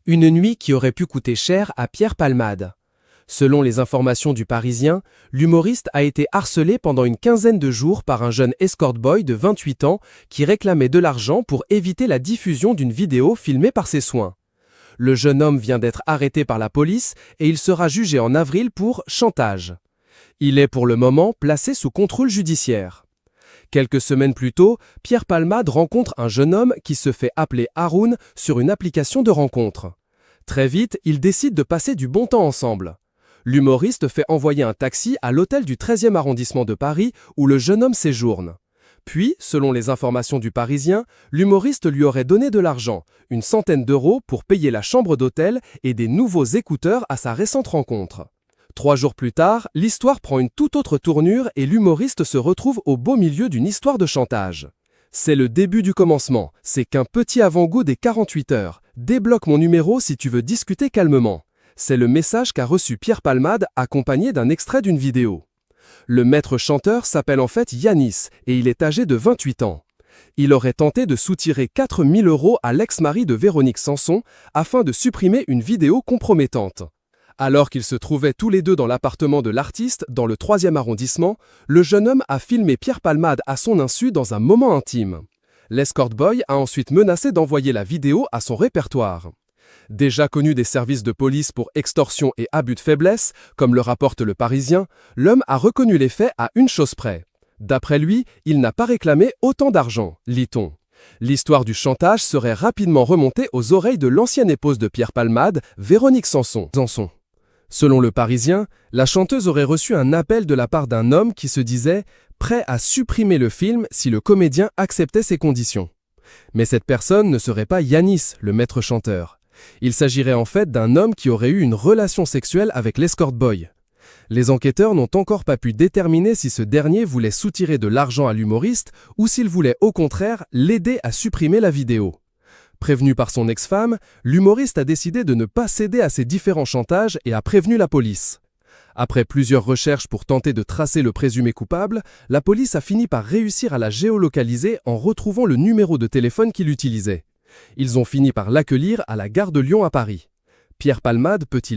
Une nuit qui aurait pu coûter cher à Pierre Palmade. Selon les informations du Parisien, l'humoriste a été harcelé pendant une quinzaine de jours par un jeune escort boy de 28 ans qui réclamait de l'argent pour éviter la diffusion d'une vidéo filmée par ses soins. Le jeune homme vient d'être arrêté par la police et il sera jugé en avril pour chantage. Il est pour le moment placé sous contrôle judiciaire. Quelques semaines plus tôt, Pierre Palmade rencontre un jeune homme qui se fait appeler Haroun sur une application de rencontre. Très vite, ils décident de passer du bon temps ensemble. L'humoriste fait envoyer un taxi à l'hôtel du 13e arrondissement de Paris où le jeune homme séjourne. Puis, selon les informations du Parisien, l'humoriste lui aurait donné de l'argent, une centaine d'euros pour payer la chambre d'hôtel et des nouveaux écouteurs à sa récente rencontre. 3 jours plus tard, l'histoire prend une toute autre tournure et l'humoriste se retrouve au beau milieu d'une histoire de chantage. C'est le début du commencement, c'est qu'un petit avant-goût des 48 heures. Débloque mon numéro si tu veux discuter calmement. C'est le message qu'a reçu Pierre Palmade accompagné d'un extrait d'une vidéo. Le maître chanteur s'appelle en fait Yanis et il est âgé de 28 ans. Il aurait tenté de soutirer 4 000 € à l'ex-mari de Véronique Sanson afin de supprimer une vidéo compromettante. Alors qu'ils se trouvaient tous les deux dans l'appartement de l'artiste, dans le 3e arrondissement, le jeune homme a filmé Pierre Palmade à son insu dans un moment intime. L'escort boy a ensuite menacé d'envoyer la vidéo à son répertoire. Déjà connu des services de police pour extorsion et abus de faiblesse, comme le rapporte le Parisien, l'homme a reconnu les faits à une chose près. D'après lui, il n'a pas réclamé autant d'argent, lit-on. L'histoire du chantage serait rapidement remontée aux oreilles de l'ancienne épouse de Pierre Palmade, Véronique Sanson. Selon le Parisien, la chanteuse aurait reçu un appel de la part d'un homme qui se disait prêt à supprimer le film si le comédien acceptait ses conditions. Mais cette personne ne serait pas Yanis, le maître chanteur. Il s'agirait en fait d'un homme qui aurait eu une relation sexuelle avec l'escort boy. Les enquêteurs n'ont encore pas pu déterminer si ce dernier voulait soutirer de l'argent à l'humoriste ou s'il voulait au contraire l'aider à supprimer la vidéo. Prévenu par son ex-femme, l'humoriste a décidé de ne pas céder à ces différents chantages et a prévenu la police. Après plusieurs recherches pour tenter de tracer le présumé coupable, la police a fini par réussir à la géolocaliser en retrouvant le numéro de téléphone qu'il utilisait. Ils ont fini par l'accueillir à la gare de Lyon à Paris. Pierre Palmade peut-il